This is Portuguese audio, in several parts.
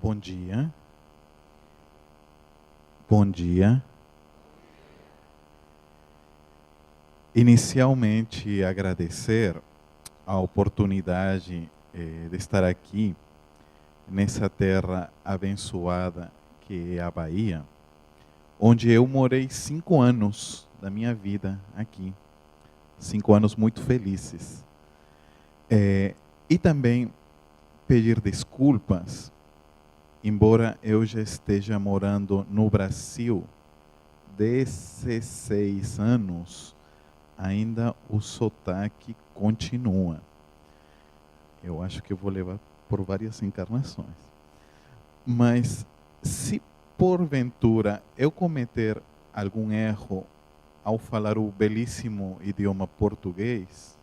Bom dia. Bom dia. Inicialmente, agradecer a oportunidade de estar aqui nessa terra abençoada que é a Bahia, onde eu morei 5 anos da minha vida aqui. 5 anos muito felizes. E também pedir desculpas, embora eu já esteja morando no Brasil 16 anos, ainda o sotaque continua. Eu acho que eu vou levar por várias encarnações. Mas se porventura eu cometer algum erro ao falar o belíssimo idioma português,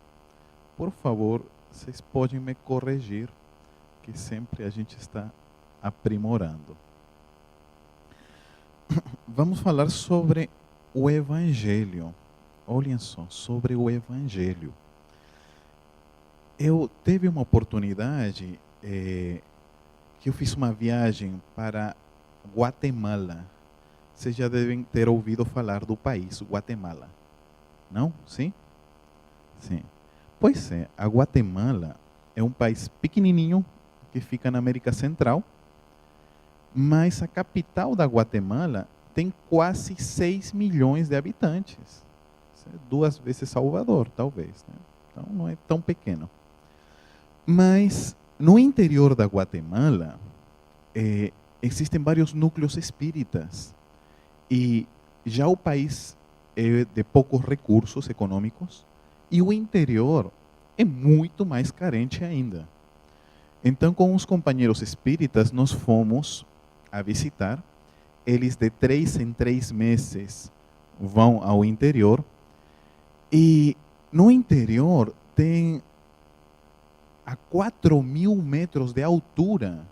por favor, vocês podem me corrigir, que sempre a gente está aprimorando. Vamos falar sobre o Evangelho. Olhem só, sobre o Evangelho. Eu teve uma oportunidade que eu fiz uma viagem para Guatemala. Vocês já devem ter ouvido falar do país, Guatemala. Não? Sim? Sim. Pois é, a Guatemala é um país pequenininho que fica na América Central, mas a capital da Guatemala tem quase 6 milhões de habitantes. 2 vezes Salvador, talvez, né? Então não é tão pequeno. Mas no interior da Guatemala existem vários núcleos espíritas e já o país é de poucos recursos econômicos e o interior é muito mais carente ainda. Então, com os companheiros espíritas, nós fomos a visitar. Eles de 3 em 3 meses vão ao interior. E no interior tem a 4.000 metros de altura.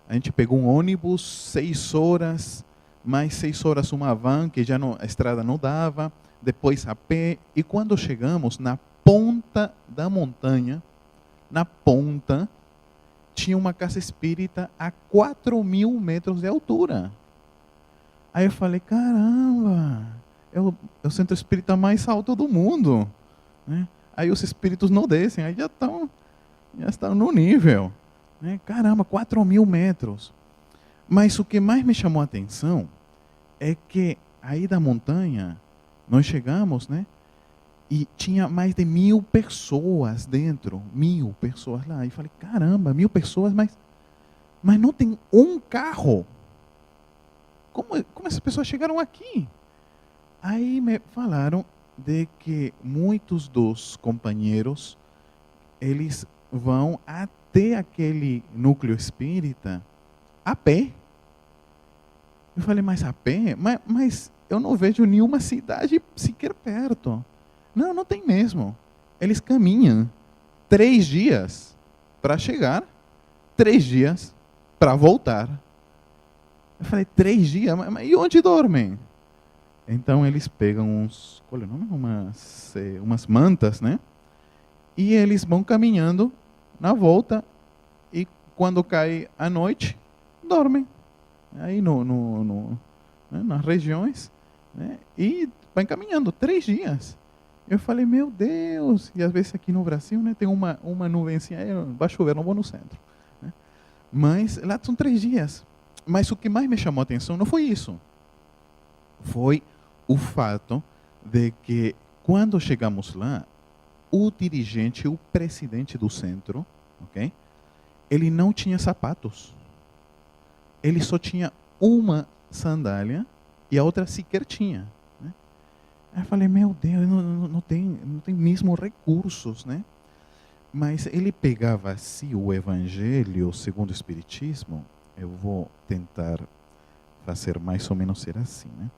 A gente pegou um ônibus, 6 horas, mais 6 horas uma van, que já a estrada não dava, depois a pé. E quando chegamos na ponta da montanha, na ponta, tinha uma casa espírita a 4.000 metros de altura. Aí eu falei, caramba, é o centro espírita mais alto do mundo, né? Aí os espíritos não descem, aí já estão no nível, né? Caramba, 4.000 metros. Mas o que mais me chamou a atenção é que aí da montanha nós chegamos, né? E tinha mais de 1.000 pessoas dentro, 1.000 pessoas lá. E falei, caramba, 1.000 pessoas, mas não tem um carro. Como essas pessoas chegaram aqui? Aí me falaram de que muitos dos companheiros, eles vão até aquele núcleo espírita a pé. Eu falei, mas a pé? Mas eu não vejo nenhuma cidade sequer perto. Não, não tem mesmo. Eles caminham 3 dias para chegar, 3 dias para voltar. Eu falei, 3 dias? Mas e onde dormem? Então eles pegam qual é o nome? Umas mantas, né? E eles vão caminhando na volta e quando cai a noite, dormem. Aí né, nas regiões, né? E vai caminhando 3 dias. Eu falei, meu Deus! E às vezes aqui no Brasil, né, tem uma nuvencinha, vai chover, não vou no centro, né? Mas lá são 3 dias. Mas o que mais me chamou a atenção não foi isso. Foi o fato de que, quando chegamos lá, o dirigente, o presidente do centro, okay, ele não tinha sapatos. Ele só tinha uma sandália e a outra sequer tinha. Né? Aí eu falei, meu Deus, não tem mesmo recursos, né? Mas ele pegava assim o Evangelho segundo o Espiritismo. Eu vou tentar fazer mais ou menos ser assim, né?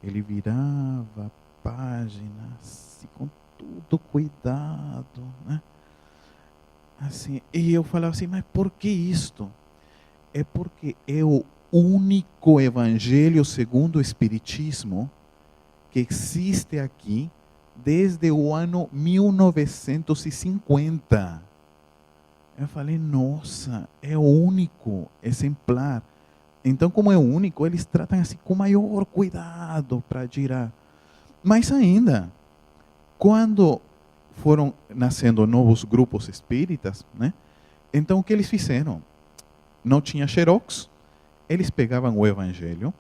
Ele virava a página assim, com todo cuidado, né? Assim, e eu falava assim, mas por que isto? É porque é o único Evangelho segundo o Espiritismo que existe aqui desde o ano 1950. Eu falei, nossa, é único, exemplar. Então, como é único, eles tratam assim com maior cuidado para tirar. Mas ainda, quando foram nascendo novos grupos espíritas, né? Então, o que eles fizeram? Não tinha xerox, eles pegavam o evangelho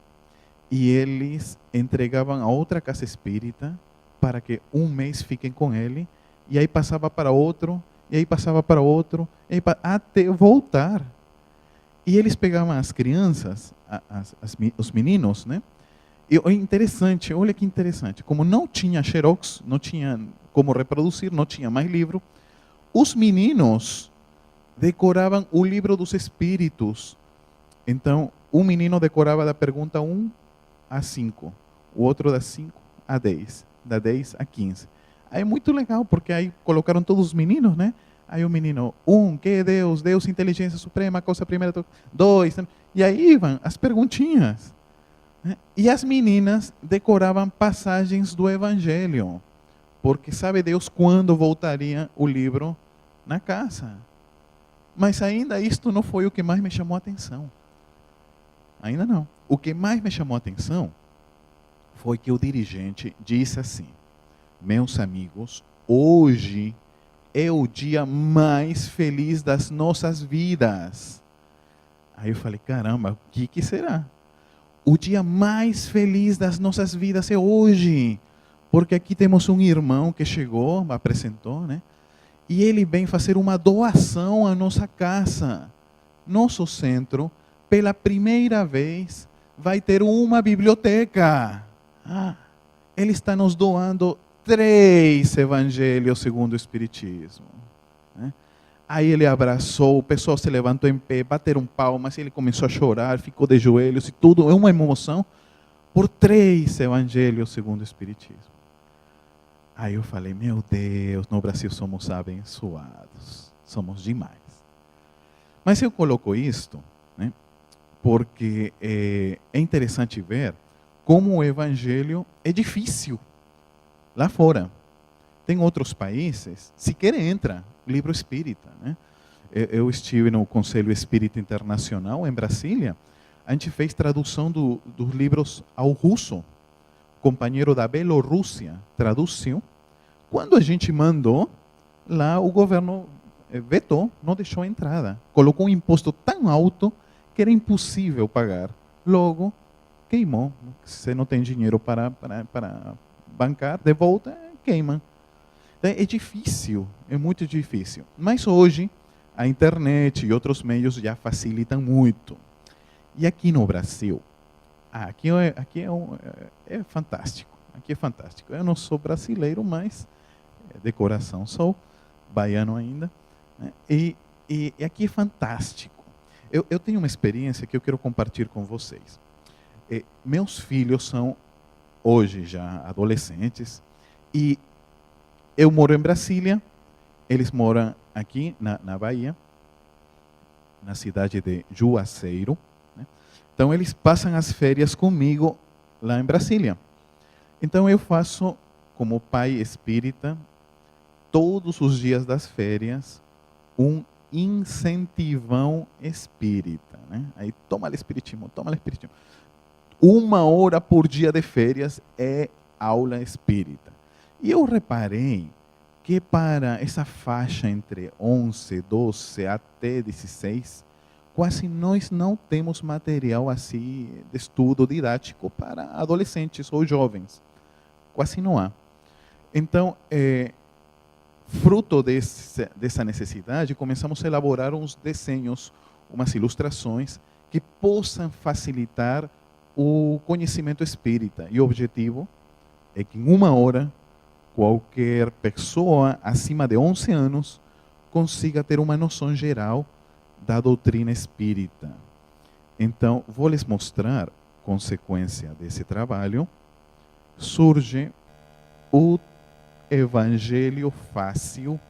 e eles entregavam a outra casa espírita para que um mês fiquem com ele, e aí passava para outro, e aí passava para outro, até voltar. E eles pegavam as crianças, os meninos, né? E é interessante, olha que interessante, como não tinha xerox, não tinha como reproduzir, não tinha mais livro, os meninos decoravam o livro dos espíritos. Então, um menino decorava da pergunta 1 a 5, o outro da 5 a 10, da 10 a 15. Aí é muito legal, porque aí colocaram todos os meninos, né? Aí o menino, 1, que é Deus? Deus, inteligência suprema, causa primeira, 2. E aí iam as perguntinhas. Né? E as meninas decoravam passagens do Evangelho, porque sabe Deus quando voltaria o livro na casa. Mas ainda isto não foi o que mais me chamou a atenção. Ainda não. O que mais me chamou a atenção foi que o dirigente disse assim: meus amigos, hoje é o dia mais feliz das nossas vidas. Aí eu falei, caramba, o que será? O dia mais feliz das nossas vidas é hoje. Porque aqui temos um irmão que chegou, apresentou, né? E ele vem fazer uma doação à nossa casa. Nosso centro, pela primeira vez, vai ter uma biblioteca. Ele está nos doando 3 evangelhos segundo o Espiritismo. Né? Aí ele abraçou, o pessoal se levantou em pé, bateram palmas, ele começou a chorar, ficou de joelhos e tudo, é uma emoção, por 3 evangelhos segundo o Espiritismo. Aí eu falei, meu Deus, no Brasil somos abençoados, somos demais. Mas eu coloco isto, né, porque é interessante ver como o evangelho é difícil lá fora. Tem outros países, sequer entra livro espírita. Né? Eu estive no Conselho Espírita Internacional em Brasília, a gente fez tradução dos livros ao russo. O companheiro da Bielorrússia traduziu. Quando a gente mandou, lá o governo vetou, não deixou a entrada. Colocou um imposto tão alto que era impossível pagar. Logo, queimou. Se você não tem dinheiro para bancar, de volta, queima. É difícil, é muito difícil. Mas hoje, a internet e outros meios já facilitam muito. E aqui no Brasil, é fantástico. Aqui é fantástico. Eu não sou brasileiro, mas de coração sou baiano ainda. Né? E aqui é fantástico. Eu tenho uma experiência que eu quero compartilhar com vocês. Meus filhos são, hoje já adolescentes, e eu moro em Brasília, eles moram aqui na Bahia, na cidade de Juazeiro. Né? Então eles passam as férias comigo lá em Brasília. Então eu faço, como pai espírita, todos os dias das férias, um incentivão espírita. Né? Aí toma espiritismo. 1 hora por dia de férias é aula espírita. E eu reparei que para essa faixa entre 11, 12 até 16, quase nós não temos material assim de estudo didático para adolescentes ou jovens. Quase não há. Então, fruto dessa necessidade, começamos a elaborar uns desenhos, umas ilustrações que possam facilitar o conhecimento espírita. E o objetivo é que em 1 hora, qualquer pessoa acima de 11 anos consiga ter uma noção geral da doutrina espírita. Então, vou lhes mostrar, consequência desse trabalho, surge o Evangelho Fácil,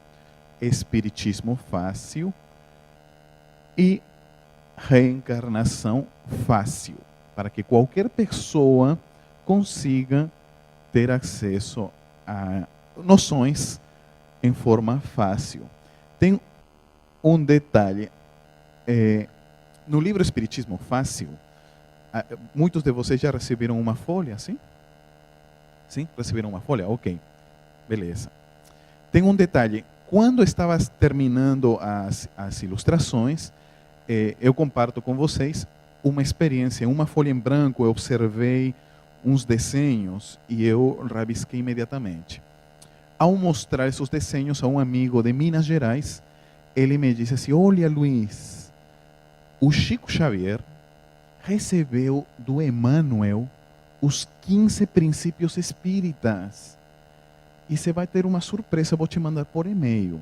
Espiritismo Fácil e Reencarnação Fácil, para que qualquer pessoa consiga ter acesso a noções em forma fácil. Tem um detalhe. No livro Espiritismo Fácil, muitos de vocês já receberam uma folha, sim? Sim? Receberam uma folha? Ok. Beleza. Tem um detalhe. Quando estava terminando as ilustrações, eu comparto com vocês uma experiência. Uma folha em branco, eu observei uns desenhos e eu rabisquei imediatamente. Ao mostrar esses desenhos a um amigo de Minas Gerais, ele me disse assim: olha, Luiz, o Chico Xavier recebeu do Emmanuel os 15 princípios espíritas. E você vai ter uma surpresa, eu vou te mandar por e-mail.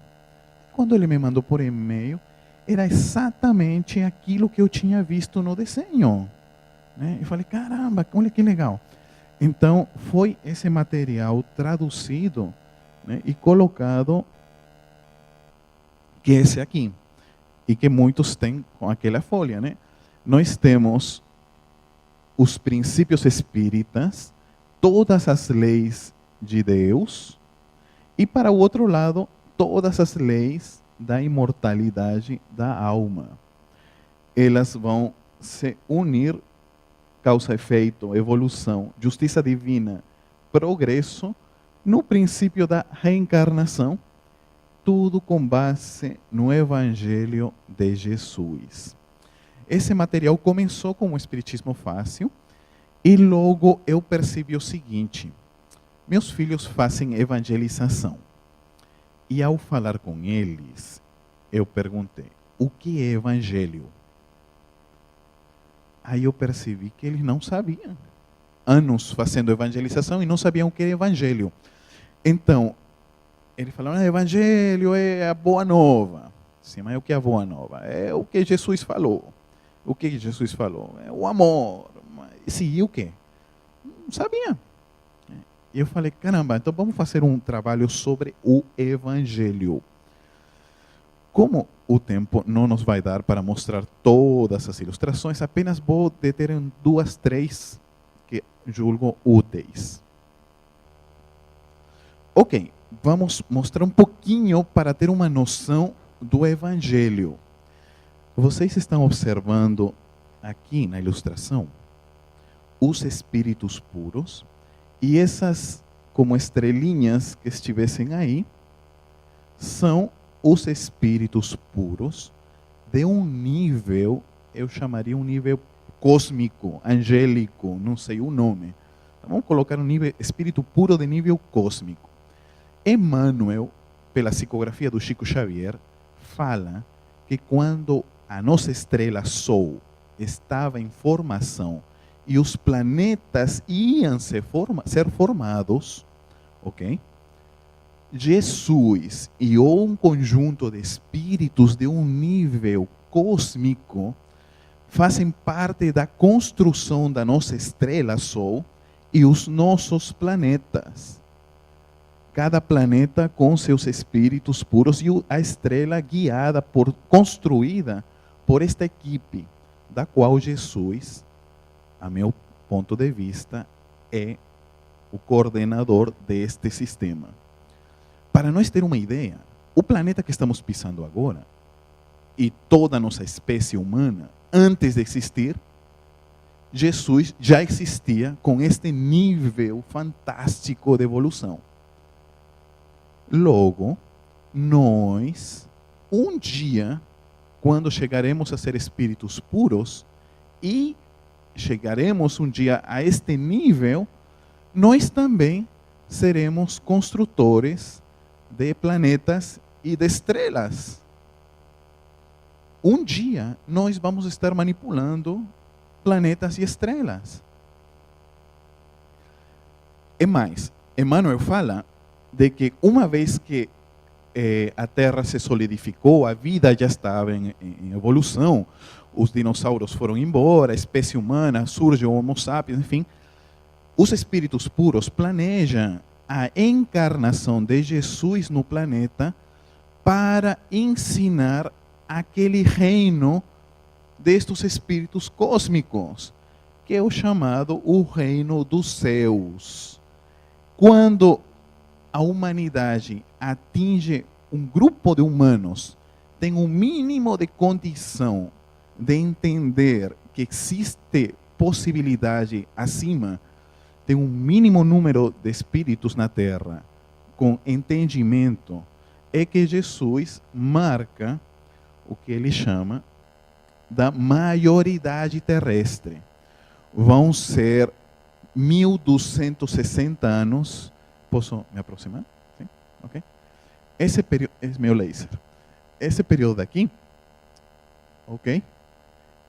Quando ele me mandou por e-mail, era exatamente aquilo que eu tinha visto no desenho. Né? Eu falei, caramba, olha que legal. Então, foi esse material traduzido, né, e colocado, que é esse aqui. E que muitos têm com aquela folha. Né? Nós temos os princípios espíritas, todas as leis de Deus, e para o outro lado, todas as leis da imortalidade da alma. Elas vão se unir, causa, efeito, evolução, justiça divina, progresso, no princípio da reencarnação, tudo com base no Evangelho de Jesus. Esse material começou com o Espiritismo Fácil e logo eu percebi o seguinte: meus filhos fazem evangelização. E ao falar com eles, eu perguntei, o que é evangelho? Aí eu percebi que eles não sabiam. Anos fazendo evangelização e não sabiam o que é evangelho. Então, eles falaram, evangelho é a boa nova. Sim, mas o que é a boa nova? É o que Jesus falou. O que Jesus falou? É o amor. E o quê? Não sabia. E eu falei, caramba, então vamos fazer um trabalho sobre o Evangelho. Como o tempo não nos vai dar para mostrar todas as ilustrações, apenas vou deter em 2, 3 que julgo úteis. Ok, vamos mostrar um pouquinho para ter uma noção do Evangelho. Vocês estão observando aqui na ilustração os espíritos puros. E essas, como estrelinhas que estivessem aí, são os espíritos puros de um nível, eu chamaria um nível cósmico, angélico, não sei o nome. Então, vamos colocar um nível, espírito puro de nível cósmico. Emmanuel, pela psicografia do Chico Xavier, fala que quando a nossa estrela Sol estava em formação, e os planetas iam ser formados, ok? Jesus e um conjunto de espíritos de um nível cósmico fazem parte da construção da nossa estrela Sol e os nossos planetas. Cada planeta com seus espíritos puros e a estrela guiada, construída por esta equipe, da qual Jesus, a meu ponto de vista, é o coordenador deste sistema. Para nós ter uma ideia, o planeta que estamos pisando agora, e toda a nossa espécie humana, antes de existir, Jesus já existia com este nível fantástico de evolução. Logo, nós, um dia, quando chegaremos a ser espíritos puros, e chegaremos um dia a este nível, nós também seremos construtores de planetas e de estrelas. Um dia nós vamos estar manipulando planetas e estrelas. E mais, Emmanuel fala de que uma vez que a Terra se solidificou, a vida já estava em evolução, os dinossauros foram embora, a espécie humana surge o Homo sapiens, enfim, os espíritos puros planejam a encarnação de Jesus no planeta para ensinar aquele reino destes espíritos cósmicos, que é o chamado o reino dos céus. Quando a humanidade atinge um grupo de humanos tem um mínimo de condição de entender que existe possibilidade acima, tem um mínimo número de espíritos na Terra com entendimento, é que Jesus marca o que ele chama da maioridade terrestre. Vão ser 1260 anos. Posso me aproximar? Sim? Ok. Esse período, esse meu laser. Esse período aqui, ok?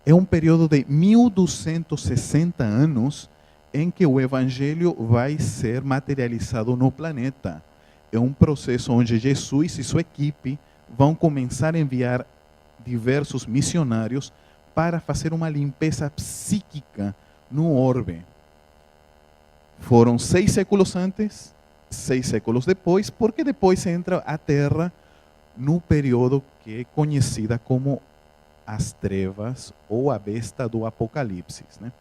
É um período de 1260 anos em que o evangelho vai ser materializado no planeta. É um processo onde Jesus e sua equipe vão começar a enviar diversos missionários para fazer uma limpeza psíquica no orbe. Foram 6 séculos antes, 6 séculos depois, porque depois entra a Terra no período que é conhecida como as trevas ou a besta do Apocalipse, né?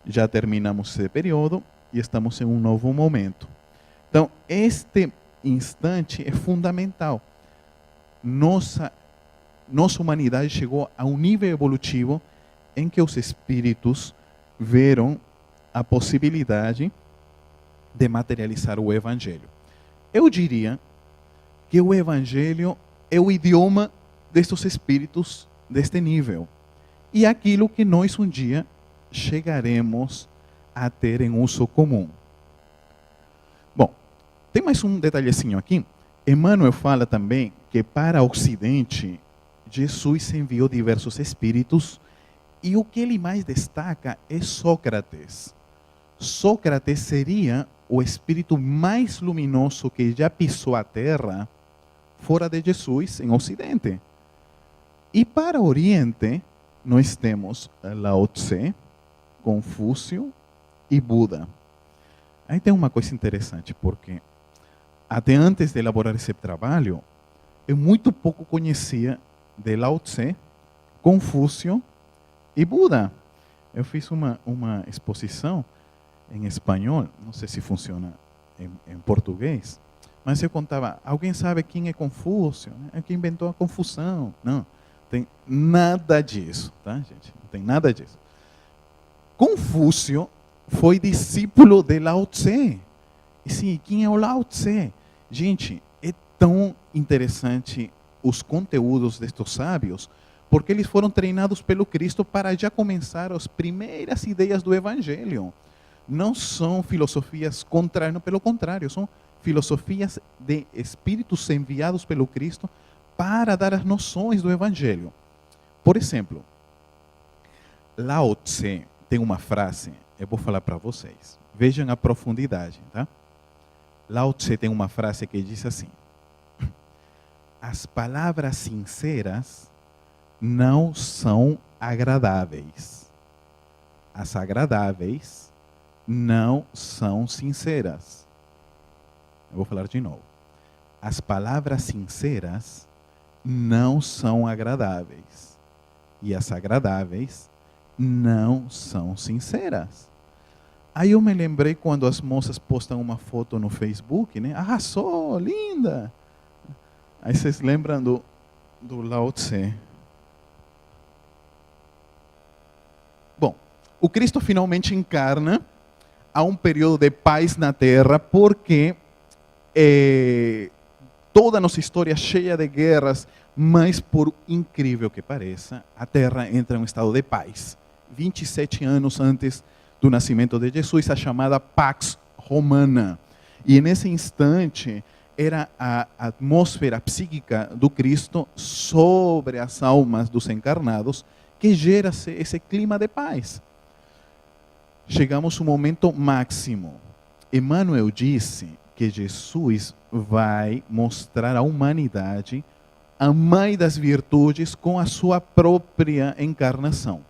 Já terminamos esse período e estamos em um novo momento. Então, este instante é fundamental. Nossa humanidade chegou a um nível evolutivo em que os espíritos viram a possibilidade de materializar o evangelho. Eu diria que o evangelho é o idioma destes espíritos deste nível. E aquilo que nós um dia chegaremos a ter em uso comum. Bom, tem mais um detalhezinho aqui. Emmanuel fala também que para o Ocidente, Jesus enviou diversos espíritos e o que ele mais destaca é Sócrates. Sócrates seria o espírito mais luminoso que já pisou a Terra fora de Jesus em Ocidente. E para o Oriente, nós temos Lao Tse, Confúcio e Buda. Aí tem uma coisa interessante, porque até antes de elaborar esse trabalho, eu muito pouco conhecia de Lao Tse, Confúcio e Buda. Eu fiz uma exposição em espanhol, não sei se funciona em português, mas eu contava, alguém sabe quem é Confúcio? É quem inventou a confusão. Não, tem nada disso, tá, gente? Não tem nada disso. Confúcio foi discípulo de Lao Tse. E sim, quem é o Lao Tse? Gente, é tão interessante os conteúdos destes sábios, porque eles foram treinados pelo Cristo para já começar as primeiras ideias do Evangelho. Não são filosofias contrárias, pelo contrário, são filosofias de espíritos enviados pelo Cristo para dar as noções do Evangelho. Por exemplo, Lao Tse tem uma frase, eu vou falar para vocês. Vejam a profundidade, tá? Lao Tse tem uma frase que diz assim: as palavras sinceras não são agradáveis. As agradáveis não são sinceras. Eu vou falar de novo. As palavras sinceras não são agradáveis. E as agradáveis não são sinceras. Aí eu me lembrei quando as moças postam uma foto no Facebook, né? Arrasou, linda! Aí vocês lembram do Lao Tse. Bom, o Cristo finalmente encarna a um período de paz na Terra, porque toda a nossa história é cheia de guerras, mas por incrível que pareça, a Terra entra em um estado de paz. 27 anos antes do nascimento de Jesus, a chamada Pax Romana. E nesse instante, era a atmosfera psíquica do Cristo sobre as almas dos encarnados que gera esse clima de paz. Chegamos ao momento máximo. Emmanuel disse que Jesus vai mostrar à humanidade a mãe das virtudes com a sua própria encarnação.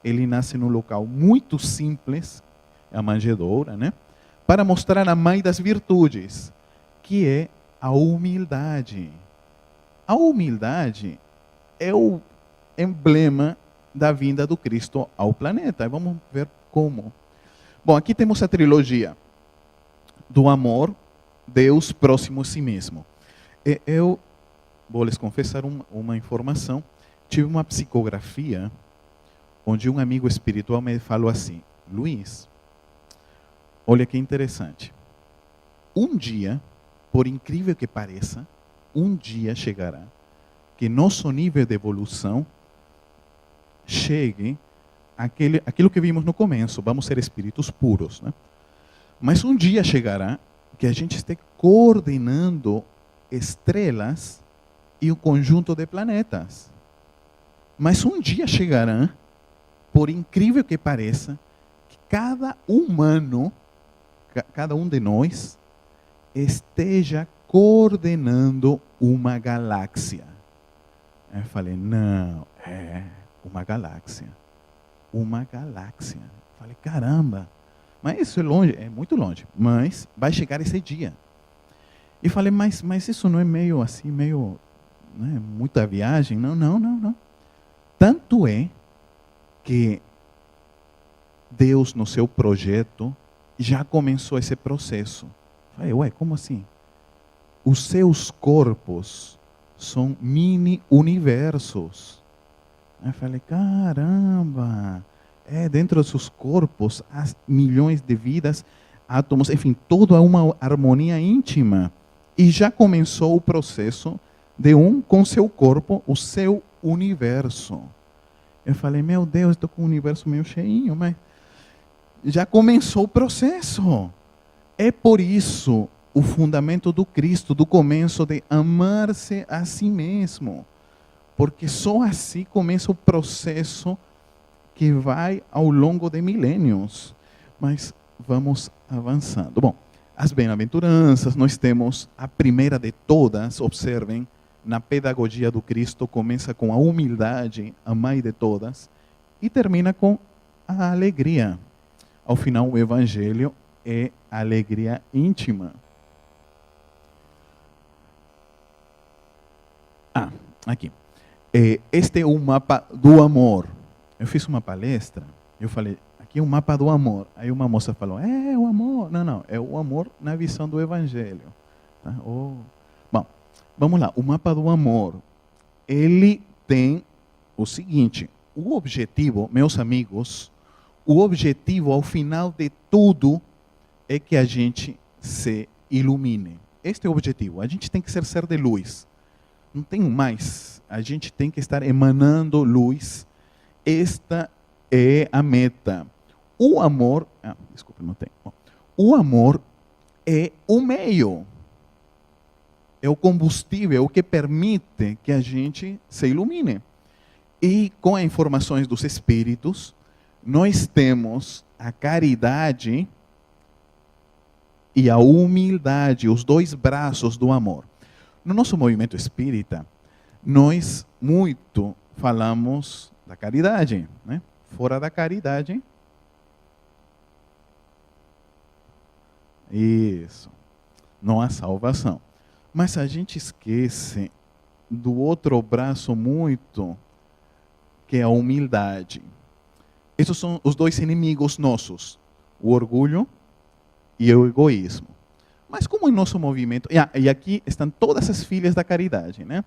Ele nasce num local muito simples, a manjedoura, né? Para mostrar a mãe das virtudes, que é a humildade. A humildade é o emblema da vinda do Cristo ao planeta. Vamos ver como. Bom, aqui temos a trilogia do amor, Deus próximo a si mesmo. Eu vou lhes confessar uma informação. Tive uma psicografia onde um amigo espiritual me falou assim: Luiz, olha que interessante. Um dia, por incrível que pareça, um dia chegará que nosso nível de evolução chegue aquilo que vimos no começo, vamos ser espíritos puros, né? Mas um dia chegará que a gente esteja coordenando estrelas e um conjunto de planetas. Mas um dia chegará, por incrível que pareça, que cada humano, cada um de nós, esteja coordenando uma galáxia. Eu falei, não, é uma galáxia. Uma galáxia. Eu falei, caramba, mas isso é longe, é muito longe, mas vai chegar esse dia. E falei, mas isso não é meio assim, meio, né, muita viagem? Não. Tanto é que Deus, no seu projeto, já começou esse processo. Falei, ué, como assim? Os seus corpos são mini-universos. Eu falei, caramba, dentro dos seus corpos há milhões de vidas, átomos, enfim, toda uma harmonia íntima. E já começou o processo de com seu corpo, o seu universo. Eu falei, meu Deus, estou com o universo meio cheinho, mas já começou o processo. É por isso o fundamento do Cristo, do começo de amar-se a si mesmo. Porque só assim começa o processo que vai ao longo de milênios. Mas vamos avançando. Bom, as bem-aventuranças, nós temos a primeira de todas, observem, na pedagogia do Cristo, começa com a humildade, a mãe de todas, e termina com a alegria. Ao final, o Evangelho é a alegria íntima. Aqui. Este é o mapa do amor. Eu fiz uma palestra, eu falei, aqui é um mapa do amor. Aí uma moça falou, o amor. Não, é o amor na visão do Evangelho. Tá? Bom, vamos lá, o mapa do amor. Ele tem o seguinte, o objetivo, meus amigos, o objetivo ao final de tudo é que a gente se ilumine. Este é o objetivo, a gente tem que ser de luz. Não tem mais, a gente tem que estar emanando luz. Esta é a meta. O amor, desculpa, não tem. O amor é o meio, é o combustível, é o que permite que a gente se ilumine. E com as informações dos espíritos, nós temos a caridade e a humildade, os dois braços do amor. No nosso movimento espírita, nós muito falamos da caridade, né? Fora da caridade, isso, não há salvação. Mas a gente esquece do outro braço muito, que é a humildade. Esses são os dois inimigos nossos, o orgulho e o egoísmo. Mas como em nosso movimento, e aqui estão todas as filhas da caridade, né?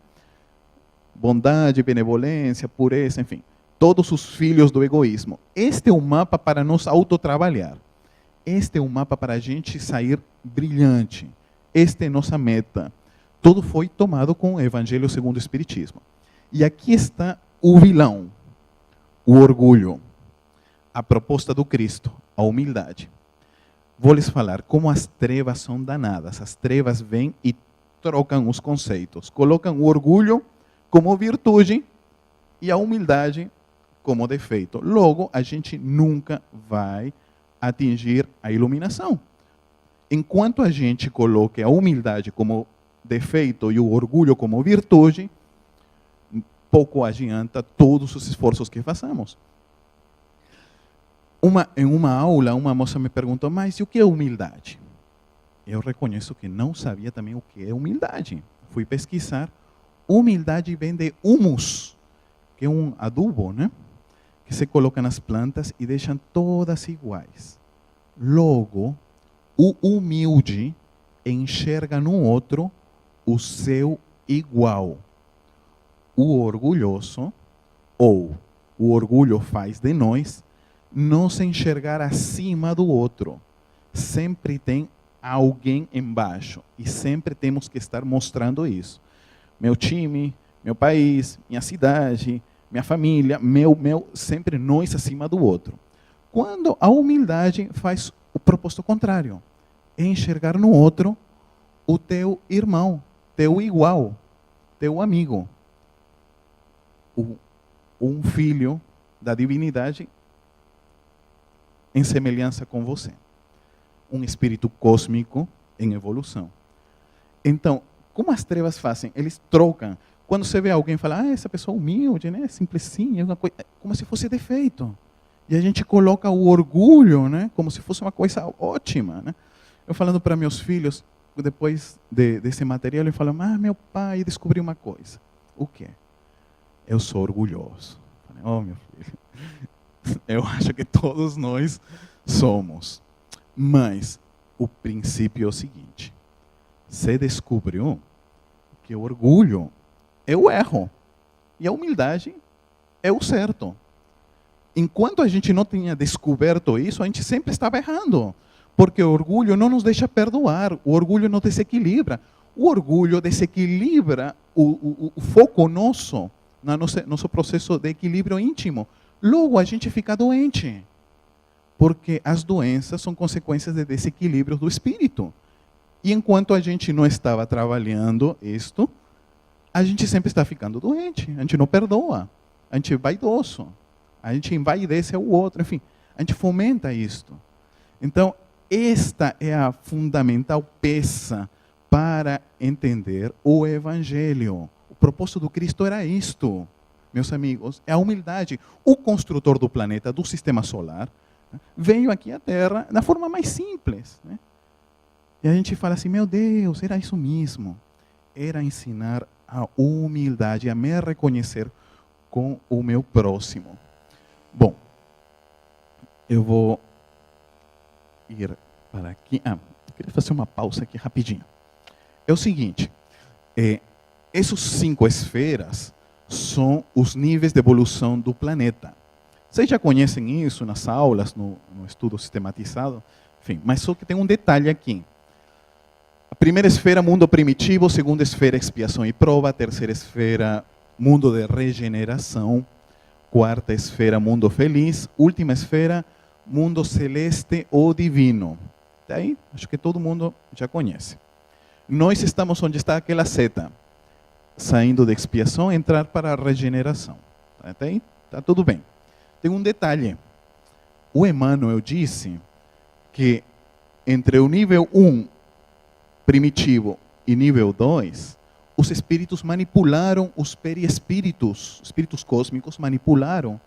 Bondade, benevolência, pureza, enfim, todos os filhos do egoísmo. Este é um mapa para nos autotrabalhar. Este é um mapa para a gente sair brilhante. Esta é nossa meta. Tudo foi tomado com o Evangelho segundo o Espiritismo. E aqui está o vilão, o orgulho, a proposta do Cristo, a humildade. Vou lhes falar como as trevas são danadas. As trevas vêm e trocam os conceitos. Colocam o orgulho como virtude e a humildade como defeito. Logo, a gente nunca vai atingir a iluminação. Enquanto a gente coloque a humildade como defeito e o orgulho como virtude, pouco adianta todos os esforços que façamos. Em uma aula, uma moça me perguntou, mas e o que é humildade? Eu reconheço que não sabia também o que é humildade. Fui pesquisar. Humildade vem de humus, que é um adubo, né? Que se coloca nas plantas e deixam todas iguais. Logo, o humilde enxerga no outro o seu igual. o orgulhoso, ou o orgulho faz de nós, não se enxergar acima do outro. Sempre tem alguém embaixo. E sempre temos que estar mostrando isso. Meu time, meu país, minha cidade, minha família, sempre nós acima do outro. Quando a humildade faz o propósito contrário. É enxergar no outro o teu irmão, teu igual, teu amigo. Um filho da divindade em semelhança com você. Um espírito cósmico em evolução. Então, como as trevas fazem? Eles trocam. Quando você vê alguém falar, essa pessoa humilde, né? Simplesinha, como se fosse defeito. E a gente coloca o orgulho, né? Como se fosse uma coisa ótima, né? Eu falando para meus filhos, depois desse material, eu falo, meu pai descobriu uma coisa. O quê? Eu sou orgulhoso. Falei, meu filho, eu acho que todos nós somos. Mas o princípio é o seguinte: você descobriu que o orgulho é o erro e a humildade é o certo. Enquanto a gente não tinha descoberto isso, a gente sempre estava errando. Porque o orgulho não nos deixa perdoar, o orgulho não desequilibra. O orgulho desequilibra o foco nosso, no nosso processo de equilíbrio íntimo. Logo, a gente fica doente. Porque as doenças são consequências de desequilíbrios do espírito. E enquanto a gente não estava trabalhando isto, a gente sempre está ficando doente. A gente não perdoa. A gente é vaidoso. A gente envaidece o outro. Enfim, a gente fomenta isto. Então, esta é a fundamental peça para entender o Evangelho. O propósito do Cristo era isto, meus amigos. É a humildade. O construtor do planeta, do sistema solar, veio aqui à Terra da forma mais simples, né? E a gente fala assim, meu Deus, era isso mesmo. Era ensinar a humildade, a me reconhecer com o meu próximo. Bom, eu vou ir para aqui. Eu queria fazer uma pausa aqui rapidinho. É o seguinte, essas 5 esferas são os níveis de evolução do planeta. Vocês já conhecem isso nas aulas, no estudo sistematizado? Enfim, mas só que tem um detalhe aqui. A primeira esfera, mundo primitivo. Segunda esfera, expiação e prova. Terceira esfera, mundo de regeneração. Quarta esfera, mundo feliz. Última esfera, mundo celeste ou divino. Daí, acho que todo mundo já conhece. Nós estamos onde está aquela seta. Saindo da expiação, entrar para a regeneração. Até aí, está tudo bem. Tem um detalhe. O Emmanuel disse que entre o nível 1 primitivo e nível 2, os espíritos manipularam os periespíritos, espíritos cósmicos manipularam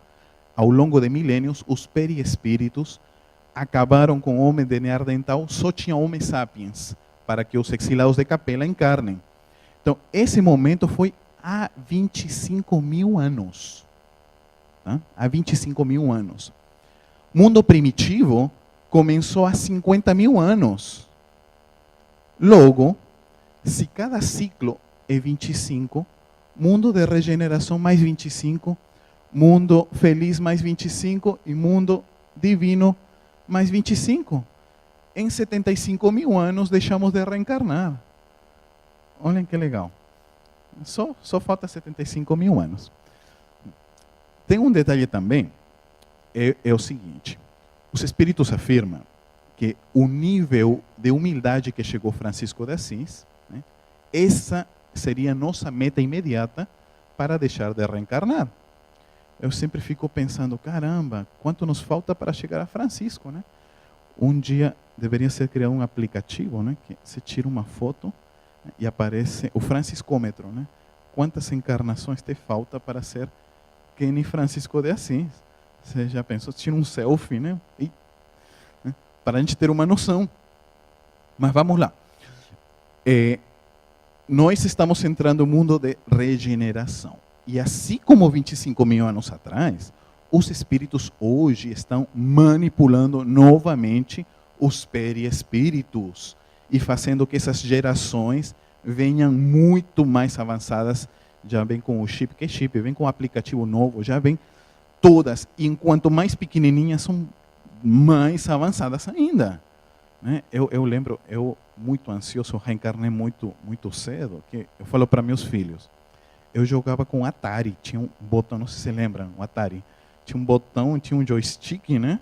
ao longo de milênios os periespíritos, acabaram com o homem de Neandertal, só tinha Homo sapiens, para que os exilados de Capela encarnem. Então, esse momento foi há 25 mil anos. Há 25 mil anos. Mundo primitivo começou há 50 mil anos. Logo, se cada ciclo é 25, mundo de regeneração mais 25, mundo feliz mais 25 e mundo divino mais 25. Em 75 mil anos deixamos de reencarnar. Olhem que legal. Só falta 75 mil anos. Tem um detalhe também, é o seguinte, os espíritos afirmam que o nível de humildade que chegou Francisco de Assis, né, essa seria a nossa meta imediata para deixar de reencarnar. Eu sempre fico pensando, caramba, quanto nos falta para chegar a Francisco, né? Um dia deveria ser criado um aplicativo, né, que você tira uma foto, né, e aparece o franciscômetro, né? Quantas encarnações te falta para ser que nem Francisco de Assis? Você já pensou? Tira um selfie, né? Para a gente ter uma noção. Mas vamos lá. Nós estamos entrando no mundo de regeneração. E assim como 25 mil anos atrás, os espíritos hoje estão manipulando novamente os periespíritos e fazendo que essas gerações venham muito mais avançadas já vem com o chip, que chip? Vem com o aplicativo novo, já vem todas. E enquanto mais pequenininhas, são mais avançadas ainda. Né? Eu lembro, eu muito ansioso, reencarnei muito cedo, que eu falo para meus filhos, eu jogava com Atari, tinha um botão, não sei se você lembra, um Atari, tinha um botão, tinha um joystick, né?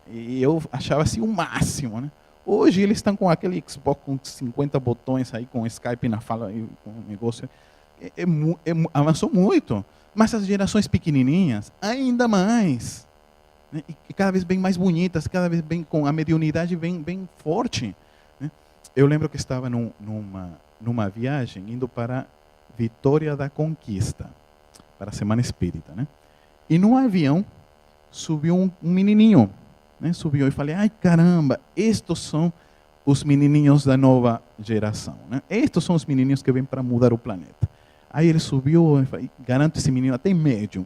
E eu achava assim o máximo, né? Hoje eles estão com aquele Xbox com 50 botões aí, com Skype na fala, com o negócio, avançou muito, mas as gerações pequenininhas, ainda mais, né? E cada vez bem mais bonitas, cada vez bem com a mediunidade bem forte. Né? Eu lembro que estava numa viagem indo para Vitória da Conquista, para a Semana Espírita, né? E no avião subiu um menininho, né? Subiu e falei, ai caramba, estes são os menininhos da nova geração, né? Estes são os menininhos que vêm para mudar o planeta. Aí ele subiu e falei, garanto esse menino até médium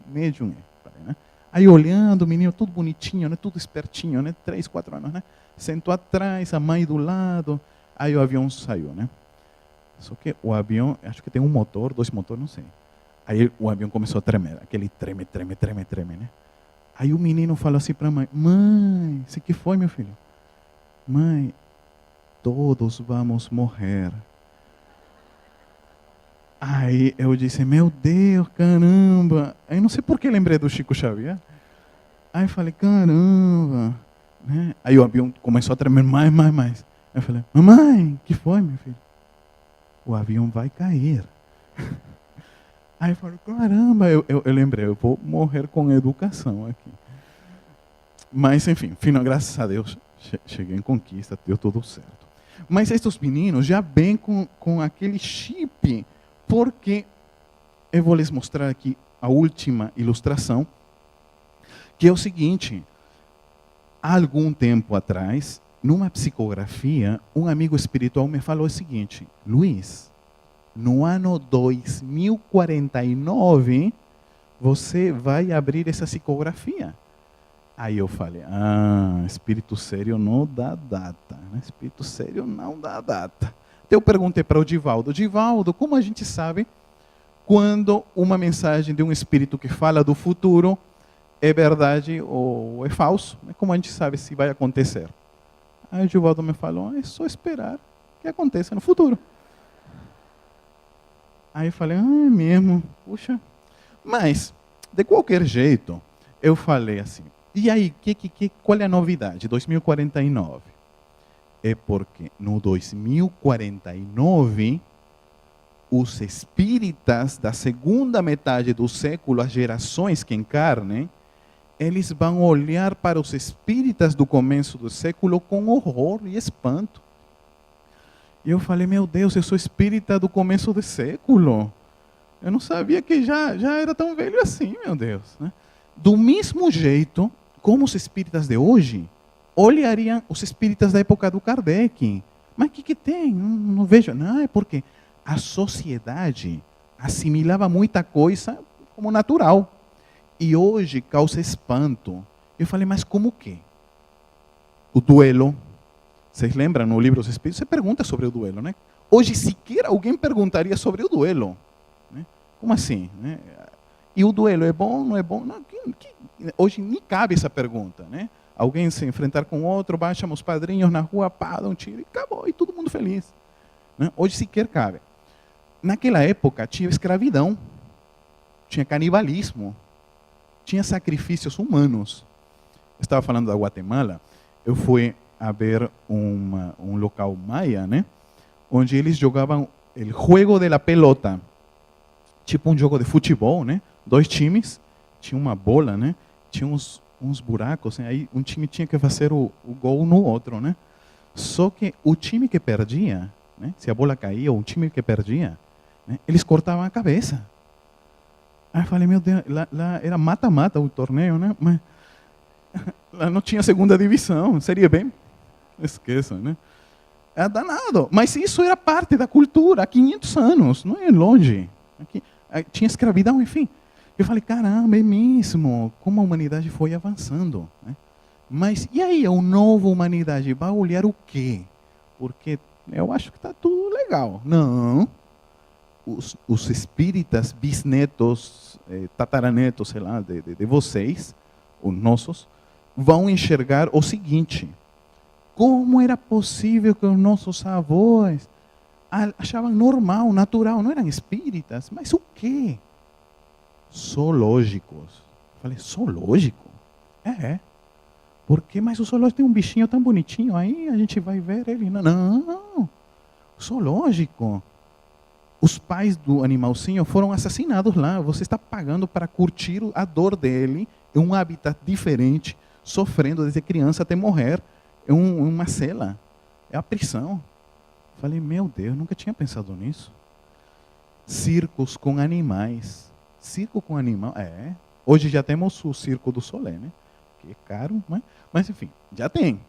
falei, né? Aí olhando, o menino tudo bonitinho, né? Tudo espertinho, né? 3, 4 anos, né? Sentou atrás, a mãe do lado, aí o avião saiu, né? Só que o avião, acho que tem um motor, 2 motores, não sei. Aí o avião começou a tremer, aquele treme, né? Aí o menino falou assim para a mãe, mãe, isso que foi, meu filho? Mãe, todos vamos morrer. Aí eu disse, meu Deus, caramba. Aí não sei por que lembrei do Chico Xavier. Aí eu falei, caramba. Né? Aí o avião começou a tremer mais. Aí eu falei, mamãe, que foi, meu filho? O avião vai cair. Aí eu falei, caramba, eu lembrei, eu vou morrer com educação aqui. Mas, enfim, graças a Deus, cheguei em Conquista, deu tudo certo. Mas estes meninos já vêm com aquele chip, porque eu vou lhes mostrar aqui a última ilustração, que é o seguinte, há algum tempo atrás, numa psicografia, um amigo espiritual me falou o seguinte, Luiz, no ano 2049, você vai abrir essa psicografia. Aí eu falei, espírito sério não dá data. Né? Espírito sério não dá data. Então eu perguntei para o Divaldo, como a gente sabe quando uma mensagem de um espírito que fala do futuro é verdade ou é falso? Como a gente sabe se vai acontecer? Aí o Divaldo me falou, é só esperar que aconteça no futuro. Aí eu falei, é mesmo, puxa. Mas, de qualquer jeito, eu falei assim, e aí, qual é a novidade? 2049. É porque no 2049, os espíritas da segunda metade do século, as gerações que encarnem, eles vão olhar para os espíritas do começo do século com horror e espanto. E eu falei, meu Deus, eu sou espírita do começo do século. Eu não sabia que já era tão velho assim, meu Deus. Né? Do mesmo jeito, como os espíritas de hoje olhariam os espíritas da época do Kardec. Mas o que tem? Não vejo. Não, é porque a sociedade assimilava muita coisa como natural. E hoje causa espanto. Eu falei, mas como que? O duelo. Vocês lembram no livro dos Espíritos? Você pergunta sobre o duelo, né? Hoje sequer alguém perguntaria sobre o duelo. Né? Como assim? Né? E o duelo é bom, não é bom? Não, hoje nem cabe essa pergunta, né? Alguém se enfrentar com outro, baixa os padrinhos na rua, pá, dá um tiro e acabou, e todo mundo feliz. Né? Hoje sequer cabe. Naquela época tinha escravidão, tinha canibalismo, tinha sacrifícios humanos. Eu estava falando da Guatemala, eu fui a ver um local maia, né? Onde eles jogavam o jogo de la pelota, tipo um jogo de futebol, né? 2 times, tinha uma bola, né? Tinha uns buracos, né? Aí um time tinha que fazer o gol no outro, né? Só que o time que perdia, né? Se a bola caía, o time que perdia, né? Eles cortavam a cabeça. Aí eu falei, meu Deus, lá era mata-mata o torneio, né? Mas lá não tinha segunda divisão, seria bem... Esqueçam, né? É danado. Mas isso era parte da cultura há 500 anos, não é longe. Aqui, tinha escravidão, enfim. Eu falei, caramba, é mesmo, como a humanidade foi avançando. Né? Mas e aí, a nova humanidade vai olhar o quê? Porque eu acho que está tudo legal. Não. os espíritas, bisnetos, tataranetos, sei lá, de vocês, os nossos, vão enxergar o seguinte: como era possível que os nossos avós achavam normal, natural, não eram espíritas, mas o quê? Zoológicos. Falei, zoológico? É. Por quê? Mas o zoológico tem um bichinho tão bonitinho aí, a gente vai ver ele. Não, zoológico. Os pais do animalzinho foram assassinados lá. Você está pagando para curtir a dor dele em um habitat diferente, sofrendo desde criança até morrer em uma cela. É a prisão. Falei, meu Deus, nunca tinha pensado nisso. Circos com animais. Circo com animal, Hoje já temos o Circo do Solé, né? Que é caro, mas enfim, já tem.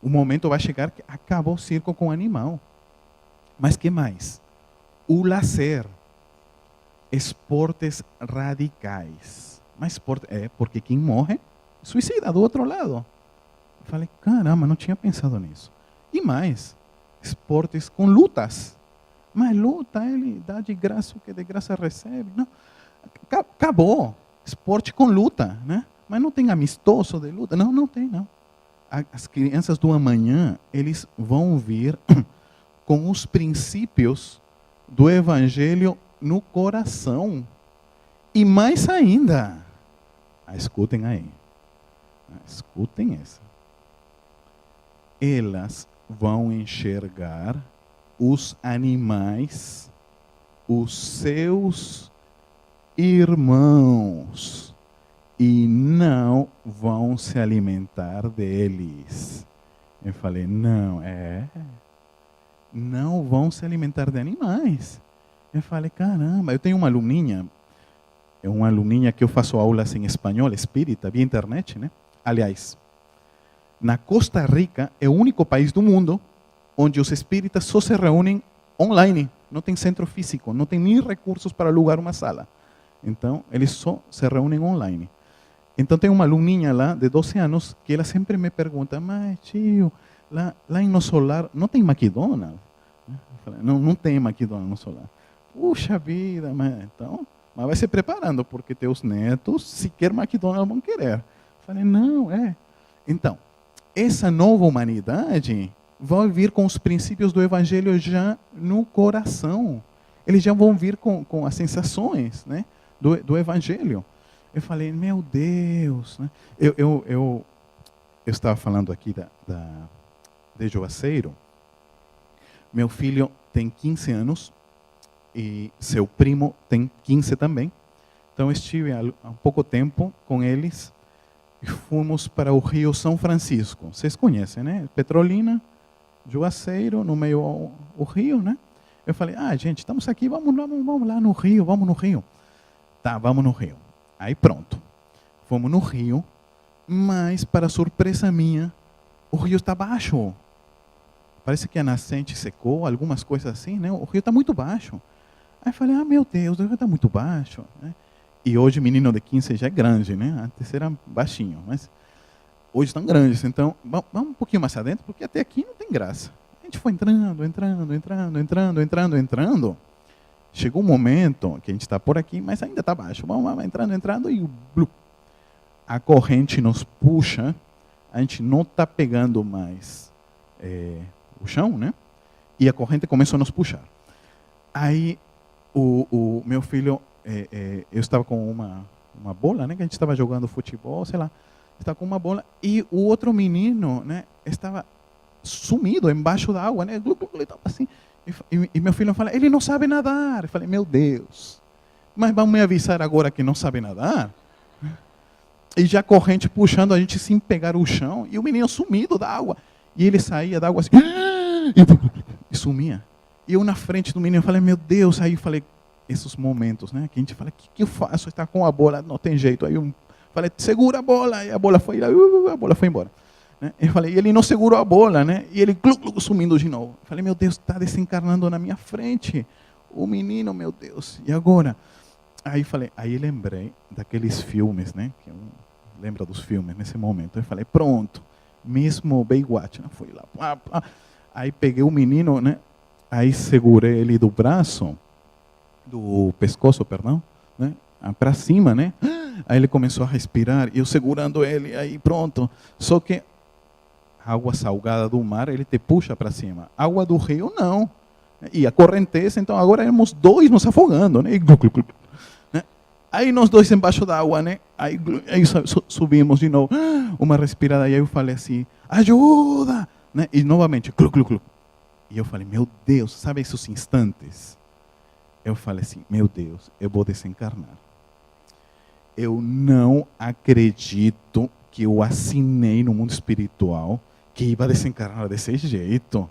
O momento vai chegar que acabou o circo com animal. Mas que mais? O lazer. Esportes radicais. Mas esporte, porque quem morre suicida do outro lado. Eu falei, caramba, não tinha pensado nisso. E mais, esportes com lutas. Mas luta, ele dá de graça o que de graça recebe. Não. Acabou. Esporte com luta, né? Mas não tem amistoso de luta. Não tem, não. As crianças do amanhã, eles vão vir com os princípios do Evangelho no coração. E mais ainda, escutem aí. Escutem essa. Elas vão enxergar os animais, os seus irmãos, e não vão se alimentar deles. Eu falei, não vão se alimentar de animais. Eu falei, caramba, eu tenho uma aluninha, que eu faço aulas em espanhol, espírita, via internet, né? Aliás, na Costa Rica é o único país do mundo onde os espíritas só se reúnem online, não tem centro físico, não tem nem recursos para alugar uma sala. Então, eles só se reúnem online. Então, tem uma aluninha lá, de 12 anos, que ela sempre me pergunta, mas tio, lá em No Solar não tem McDonald's? Eu falei, não tem McDonald's no Solar. Puxa vida, mas vai se preparando, porque teus netos, sequer McDonald's vão querer. Eu falei, não, Então, essa nova humanidade vai vir com os princípios do Evangelho já no coração. Eles já vão vir com as sensações, né, do Evangelho. Eu falei, meu Deus. Né? Eu estava falando aqui de Juazeiro. Meu filho tem 15 anos e seu primo tem 15 também. Então, estive há pouco tempo com eles e fomos para o Rio São Francisco. Vocês conhecem, né? Petrolina, Juazeiro, no meio o rio, né? Eu falei, gente, estamos aqui, vamos lá no Rio, vamos no Rio. Tá, vamos no Rio. Aí pronto, fomos no Rio, mas para surpresa minha, o rio está baixo. Parece que a nascente secou, algumas coisas assim, né? O rio está muito baixo. Aí falei, meu Deus, o rio está muito baixo. Né? E hoje o menino de 15 já é grande, né? Antes era baixinho, mas hoje estão grandes. Então, vamos um pouquinho mais adentro, porque até aqui não tem graça. A gente foi entrando. Chegou um momento que a gente está por aqui, mas ainda está baixo. Vamos entrando e a corrente nos puxa. A gente não está pegando mais o chão, né? E a corrente começou a nos puxar. Aí o meu filho, eu estava com uma bola, né? Que a gente estava jogando futebol, sei lá. Estava com uma bola e o outro menino, né? Estava sumido embaixo da água, né? Ele estava assim. E meu filho fala, ele não sabe nadar. Eu falei, meu Deus, mas vão me avisar agora que não sabe nadar? E já a corrente puxando a gente sem pegar o chão, e o menino sumido da água. E ele saía da água assim, e sumia. E eu na frente do menino falei, meu Deus, aí eu falei, esses momentos, né? Que a gente fala, o que eu faço? Está com a bola, não tem jeito. Aí eu falei, segura a bola, e a bola foi embora. Eu falei, e ele não segurou a bola, né? E ele sumindo de novo. Eu falei, meu Deus, está desencarnando na minha frente. O menino, meu Deus. E agora? Aí lembrei daqueles filmes, né? Que eu lembro dos filmes nesse momento. Eu falei, pronto. Mesmo Baywatch, né? Fui lá. Aí peguei o menino, né? Aí segurei ele do braço do pescoço, perdão, né? Para cima, né? Aí ele começou a respirar e eu segurando ele, aí pronto. Só que água salgada do mar, ele te puxa para cima. Água do rio, não. E a correnteza, então agora éramos dois nos afogando, né? E glu, glu, glu, né? Aí nós dois embaixo d'água, né? Aí subimos de novo, uma respirada, e aí eu falei assim, ajuda! Né? E novamente, glu, glu, glu. E eu falei, meu Deus, sabe esses instantes? Eu falei assim, meu Deus, eu vou desencarnar. Eu não acredito que eu assinei no mundo espiritual que ia desencarnar desse jeito.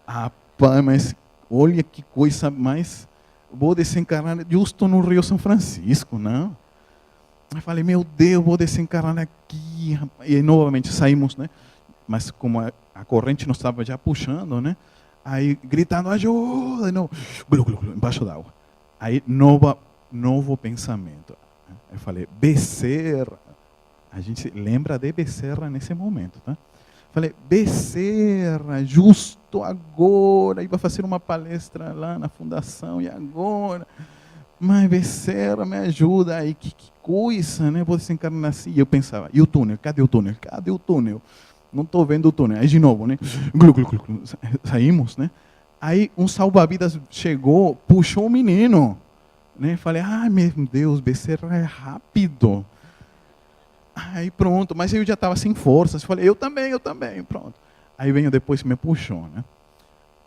Rapaz, mas olha que coisa mais... Vou desencarnar justo no Rio São Francisco, não? Eu falei, meu Deus, vou desencarnar aqui. E aí, novamente saímos, né? Mas como a corrente nos estava já puxando, né? Aí gritando, ajuda, não, embaixo d'água. Aí novo pensamento. Eu falei, Becerra. A gente lembra de Becerra nesse momento, tá? Falei, Becerra, justo agora, ia fazer uma palestra lá na fundação, e agora? Mas Becerra, me ajuda aí, que coisa, né? Vou desencarnar assim. E eu pensava, e o túnel? Cadê o túnel? Cadê o túnel? Não estou vendo o túnel. Aí de novo, né? Saímos, né? Aí um salva-vidas chegou, puxou o menino. Né? Falei, ai meu Deus, Becerra é rápido. Aí pronto, mas eu já estava sem forças. Falei, eu também, pronto. Aí veio depois e me puxou, né?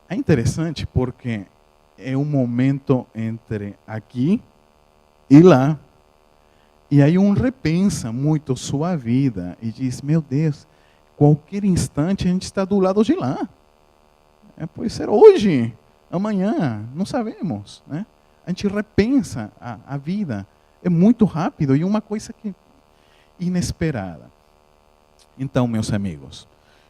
É interessante porque é um momento entre aqui e lá. E aí um repensa muito sua vida e diz, meu Deus, qualquer instante a gente está do lado de lá. Pode ser hoje, amanhã, não sabemos, né? A gente repensa a vida. É muito rápido e uma coisa que inesperada. Então, meus amigos,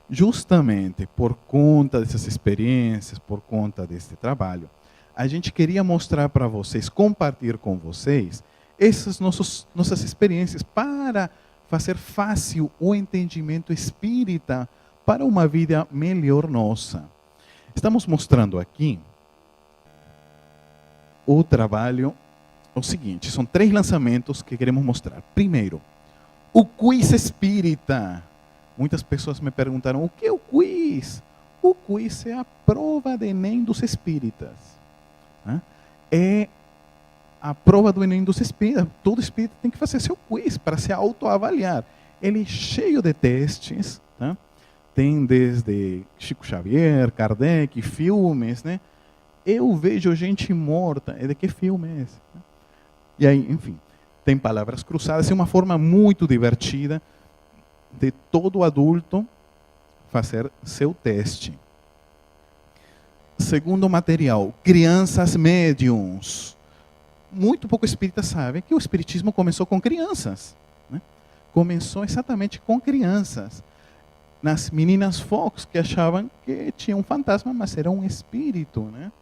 justamente por conta dessas experiências, por conta deste trabalho, a gente queria mostrar para vocês, compartilhar com vocês, essas nossas experiências para fazer fácil o entendimento espírita para uma vida melhor nossa. Estamos mostrando aqui o trabalho, o seguinte, são 3 lançamentos que queremos mostrar. Primeiro, o quiz espírita. Muitas pessoas me perguntaram, o que é o quiz? O quiz é a prova de Enem dos espíritas. É a prova do Enem dos espíritas. Todo espírita tem que fazer seu quiz para se autoavaliar. Ele é cheio de testes, tá? Tem desde Chico Xavier, Kardec, filmes, né? Eu vejo gente morta. É de que filme é esse? E aí, enfim, tem palavras cruzadas. É uma forma muito divertida de todo adulto fazer seu teste. Segundo material, crianças médiums. Muito pouco espírita sabe que o espiritismo começou com crianças, né? Começou exatamente com crianças. Nas meninas Fox, que achavam que tinha um fantasma, mas era um espírito, né?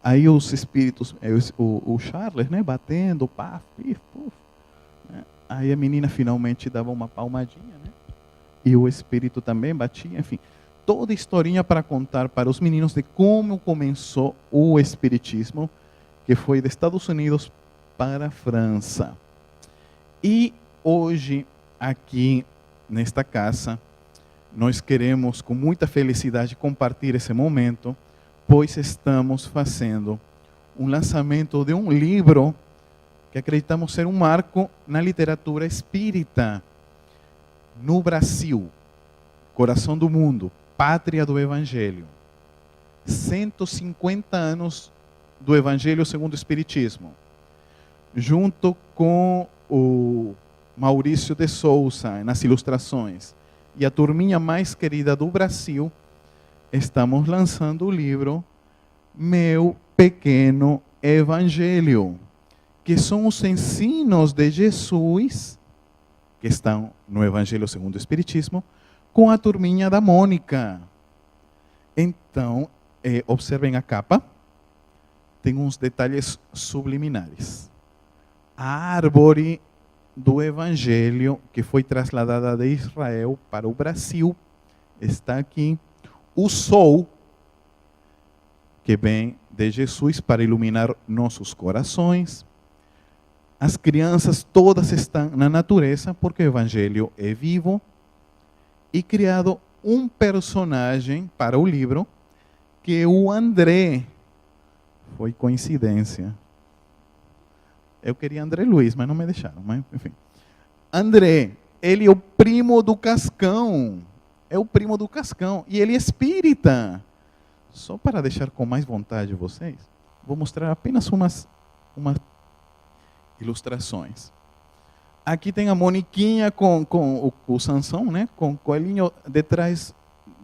Aí os espíritos, o Charles, né, batendo, paf, pif, puf, né? Aí a menina finalmente dava uma palmadinha, né? E o espírito também batia, enfim. Toda historinha para contar para os meninos de como começou o espiritismo, que foi dos Estados Unidos para a França. E hoje, aqui nesta casa, nós queremos com muita felicidade compartilhar esse momento, pois estamos fazendo um lançamento de um livro que acreditamos ser um marco na literatura espírita no Brasil, coração do mundo, pátria do Evangelho. 150 anos do Evangelho segundo o Espiritismo. Junto com o Maurício de Souza, nas ilustrações, e a turminha mais querida do Brasil, estamos lançando o livro Meu Pequeno Evangelho, que são os ensinos de Jesus, que estão no Evangelho segundo o Espiritismo, com a turminha da Mônica. Então, observem a capa, tem uns detalhes subliminares. A árvore do Evangelho, que foi trasladada de Israel para o Brasil, está aqui. O sol, que vem de Jesus para iluminar nossos corações. As crianças todas estão na natureza, porque o Evangelho é vivo. E criado um personagem para o livro, que é o André. Foi coincidência. Eu queria André Luiz, mas não me deixaram. Mas, enfim. André, ele é o primo do Cascão. É o primo do Cascão. E ele é espírita. Só para deixar com mais vontade vocês, vou mostrar apenas umas ilustrações. Aqui tem a Moniquinha com o Sansão, né? Com o coelhinho detrás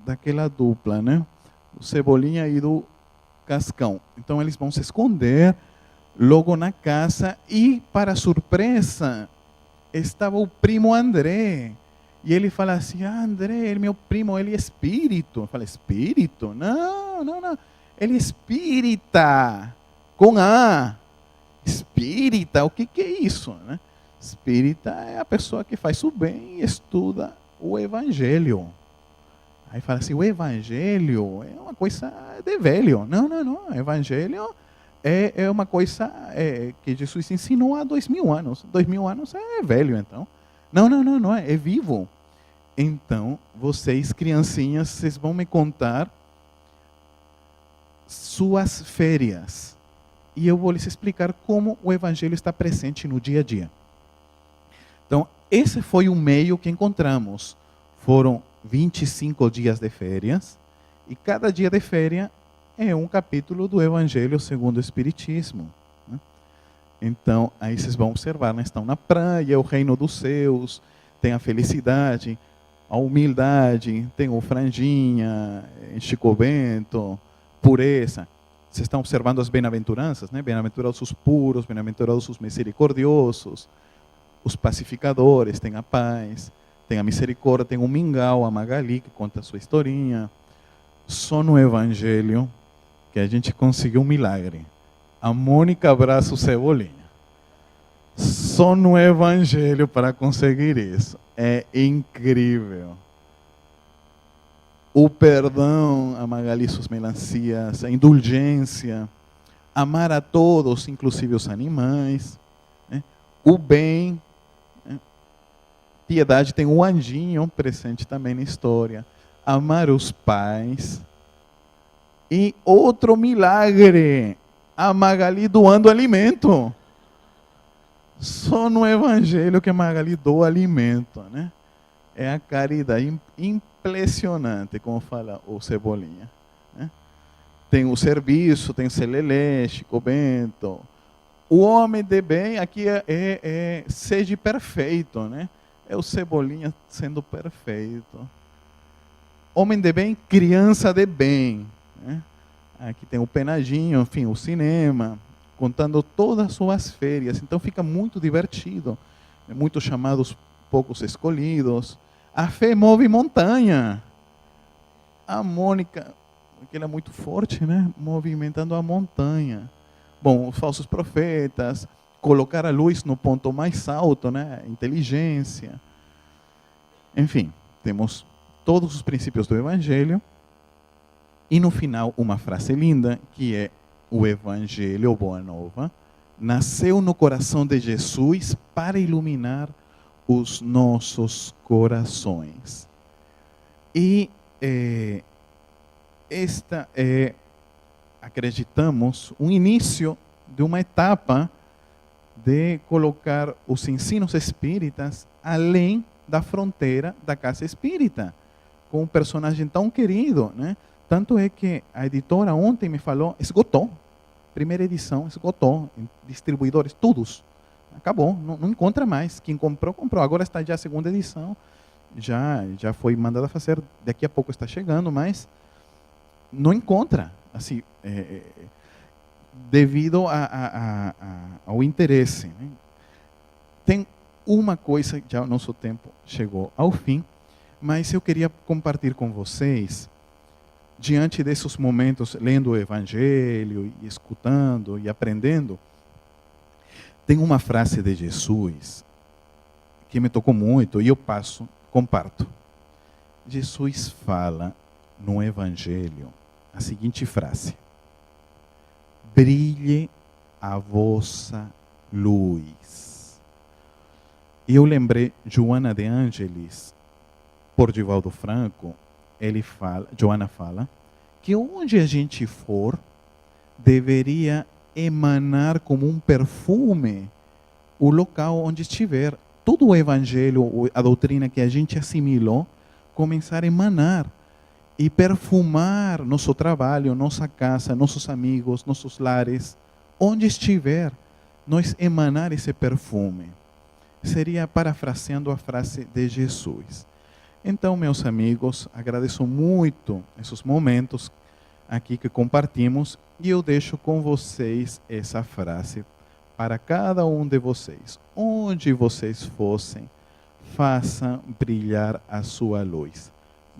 daquela dupla, né? O Cebolinha e do Cascão. Então eles vão se esconder logo na casa e, para surpresa, estava o primo André. E ele fala assim: André, ele é meu primo, ele é espírito. Eu falo: espírito? Não. Ele é espírita. Com A. Espírita, o que é isso, né? Espírita é a pessoa que faz o bem e estuda o Evangelho. Aí fala assim: o Evangelho é uma coisa de velho. Não. O Evangelho é uma coisa que Jesus ensinou há 2000 anos. 2000 anos é velho, então. Não, é vivo. Então, vocês, criancinhas, vocês vão me contar suas férias. E eu vou lhes explicar como o Evangelho está presente no dia a dia. Então, esse foi o meio que encontramos. Foram 25 dias de férias, e cada dia de férias é um capítulo do Evangelho segundo o Espiritismo. Né? Então, aí vocês vão observar, né? Estão na praia, o reino dos céus, tem a felicidade, a humildade, tem o franjinha, Chico Bento, pureza. Vocês estão observando as bem-aventuranças, né? Bem-aventurados os puros, bem-aventurados os misericordiosos, os pacificadores, tem a paz, tem a misericórdia, tem o Mingau, a Magali, que conta a sua historinha. Só no Evangelho que a gente conseguiu um milagre. A Mônica abraça o Cebolinha. Só no Evangelho para conseguir isso. É incrível. O perdão, a Magali suas melancias, a indulgência, amar a todos, inclusive os animais, né? O bem, né? Piedade, tem um anjinho presente também na história, amar os pais. E outro milagre, a Magali doando alimento. Só no Evangelho que a Magali doa alimento, né? É a caridade impressionante, como fala o Cebolinha. Né? Tem o serviço, tem o Celelé, Chico Bento. O homem de bem aqui seja perfeito, né? É o Cebolinha sendo perfeito. Homem de bem, criança de bem. Né? Aqui tem o Penadinho, enfim, o cinema, contando todas as suas férias. Então fica muito divertido. Muitos chamados, poucos escolhidos. A fé move montanha. A Mônica, que ela é muito forte, né? Movimentando a montanha. Bom, os falsos profetas, colocar a luz no ponto mais alto, né? Inteligência. Enfim, temos todos os princípios do Evangelho. E no final, uma frase linda, que é: o Evangelho, Boa Nova, nasceu no coração de Jesus para iluminar os nossos corações. E esta é, acreditamos, um início de uma etapa de colocar os ensinos espíritas além da fronteira da casa espírita, com um personagem tão querido, né? Tanto é que a editora ontem me falou, esgotou, primeira edição, esgotou, em distribuidores, todos. Acabou, não encontra mais. Quem comprou, comprou. Agora está já a segunda edição, já foi mandada fazer, daqui a pouco está chegando, mas não encontra, assim, devido ao interesse. Né? Tem uma coisa, já o nosso tempo chegou ao fim, mas eu queria compartilhar com vocês, diante desses momentos, lendo o Evangelho, e escutando e aprendendo, tem uma frase de Jesus que me tocou muito e eu comparto. Jesus fala no Evangelho a seguinte frase: brilhe a vossa luz. E eu lembrei, Joana de Ângeles, por Divaldo Franco, Joana fala, que onde a gente for, deveria emanar como um perfume o local onde estiver. Todo o evangelho, a doutrina que a gente assimilou, começar a emanar e perfumar nosso trabalho, nossa casa, nossos amigos, nossos lares, onde estiver, nós emanar esse perfume. Seria parafraseando a frase de Jesus. Então, meus amigos, agradeço muito esses momentos aqui que compartimos e eu deixo com vocês essa frase para cada um de vocês. Onde vocês fossem, façam brilhar a sua luz.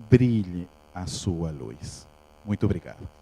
Brilhe a sua luz. Muito obrigado.